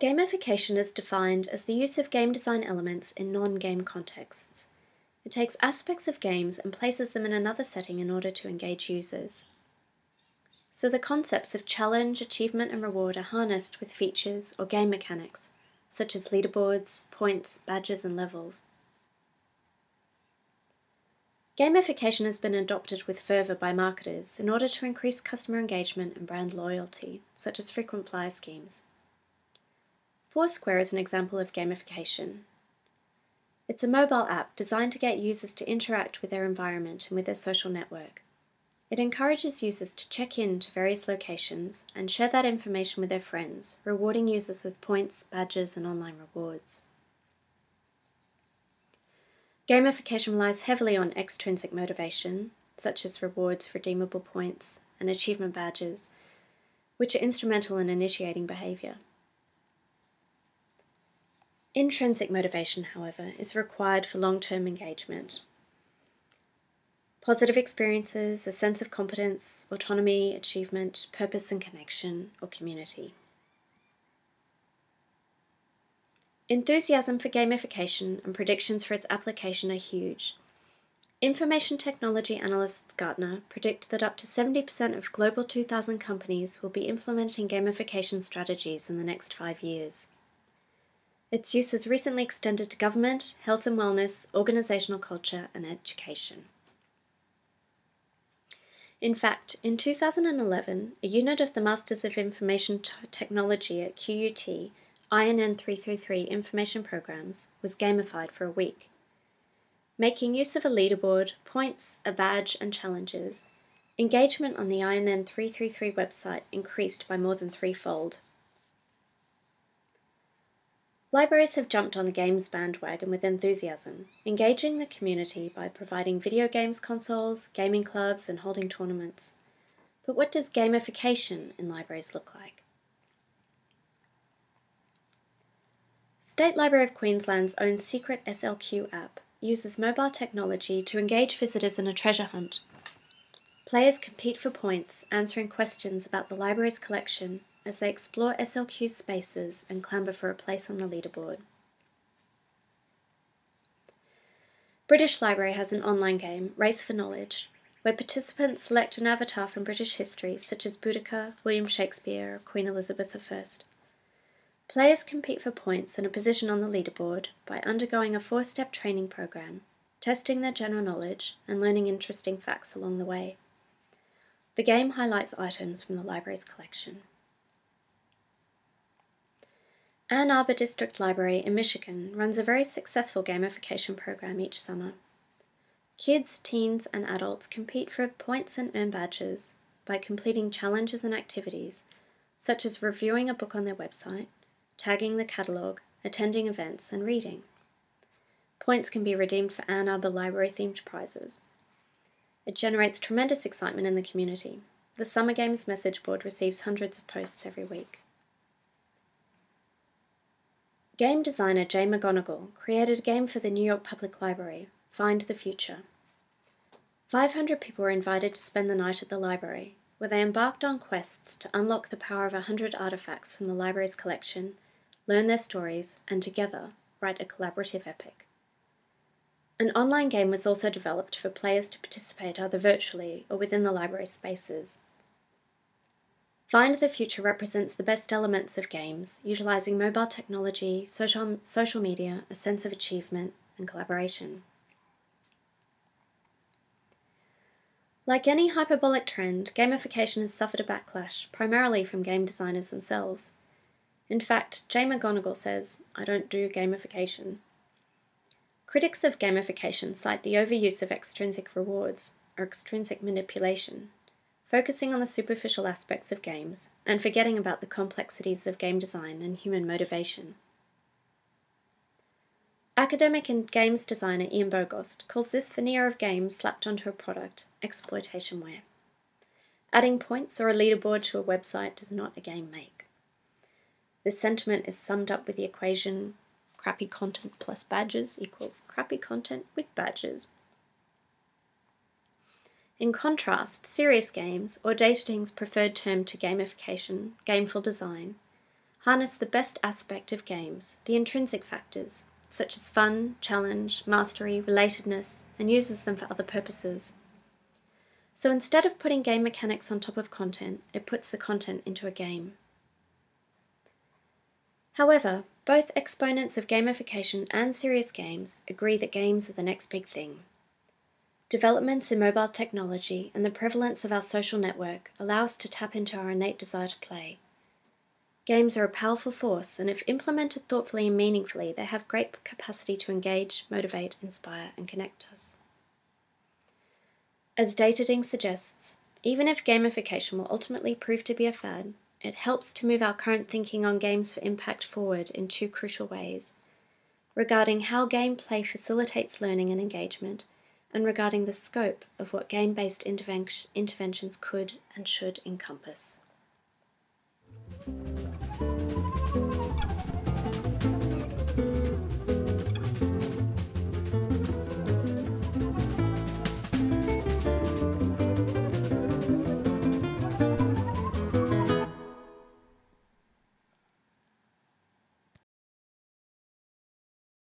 Gamification is defined as the use of game design elements in non-game contexts. It takes aspects of games and places them in another setting in order to engage users. So the concepts of challenge, achievement, and reward are harnessed with features or game mechanics, such as leaderboards, points, badges, and levels. Gamification has been adopted with fervour by marketers in order to increase customer engagement and brand loyalty, such as frequent flyer schemes. Foursquare is an example of gamification. It's a mobile app designed to get users to interact with their environment and with their social network. It encourages users to check in to various locations and share that information with their friends, rewarding users with points, badges, and online rewards. Gamification relies heavily on extrinsic motivation, such as rewards for redeemable points and achievement badges, which are instrumental in initiating behaviour. Intrinsic motivation, however, is required for long-term engagement. Positive experiences, a sense of competence, autonomy, achievement, purpose and connection, or community. Enthusiasm for gamification and predictions for its application are huge. Information technology analysts Gartner predict that up to 70% of Global 2000 companies will be implementing gamification strategies in the next 5 years. Its use has recently extended to government, health and wellness, organizational culture, and education. In fact, in 2011, a unit of the Masters of Information Technology at QUT, INN333 Information Programs, was gamified for a week. Making use of a leaderboard, points, a badge, and challenges, engagement on the INN333 website increased by more than threefold. Libraries have jumped on the games bandwagon with enthusiasm, engaging the community by providing video games consoles, gaming clubs, and holding tournaments. But what does gamification in libraries look like? State Library of Queensland's own secret SLQ app uses mobile technology to engage visitors in a treasure hunt. Players compete for points, answering questions about the library's collection as they explore SLQ spaces and clamber for a place on the leaderboard. British Library has an online game, Race for Knowledge, where participants select an avatar from British history, such as Boudica, William Shakespeare, or Queen Elizabeth I. Players compete for points and a position on the leaderboard by undergoing a 4-step training program, testing their general knowledge, and learning interesting facts along the way. The game highlights items from the library's collection. Ann Arbor District Library in Michigan runs a very successful gamification program each summer. Kids, teens, and adults compete for points and earn badges by completing challenges and activities, such as reviewing a book on their website, tagging the catalogue, attending events, and reading. Points can be redeemed for Ann Arbor Library-themed prizes. It generates tremendous excitement in the community. The Summer Games message board receives hundreds of posts every week. Game designer Jay McGonigal created a game for the New York Public Library, Find the Future. 500 people were invited to spend the night at the library, where they embarked on quests to unlock the power of 100 artifacts from the library's collection, learn their stories, and together write a collaborative epic. An online game was also developed for players to participate either virtually or within the library spaces. Find the Future represents the best elements of games, utilising mobile technology, social media, a sense of achievement, and collaboration. Like any hyperbolic trend, gamification has suffered a backlash, primarily from game designers themselves. In fact, Jay McGonigal says, "I don't do gamification." Critics of gamification cite the overuse of extrinsic rewards, or extrinsic manipulation, focusing on the superficial aspects of games and forgetting about the complexities of game design and human motivation. Academic and games designer Ian Bogost calls this veneer of games slapped onto a product exploitationware. Adding points or a leaderboard to a website does not a game make. This sentiment is summed up with the equation crappy content plus badges equals crappy content with badges. In contrast, serious games, or Datating's preferred term to gamification, gameful design, harness the best aspect of games, the intrinsic factors, such as fun, challenge, mastery, relatedness, and uses them for other purposes. So instead of putting game mechanics on top of content, it puts the content into a game. However, both exponents of gamification and serious games agree that games are the next big thing. Developments in mobile technology and the prevalence of our social network allow us to tap into our innate desire to play. Games are a powerful force, and if implemented thoughtfully and meaningfully, they have great capacity to engage, motivate, inspire, and connect us. As Datating suggests, even if gamification will ultimately prove to be a fad, it helps to move our current thinking on games for impact forward in two crucial ways, regarding how gameplay facilitates learning and engagement, and regarding the scope of what game-based interventions could and should encompass.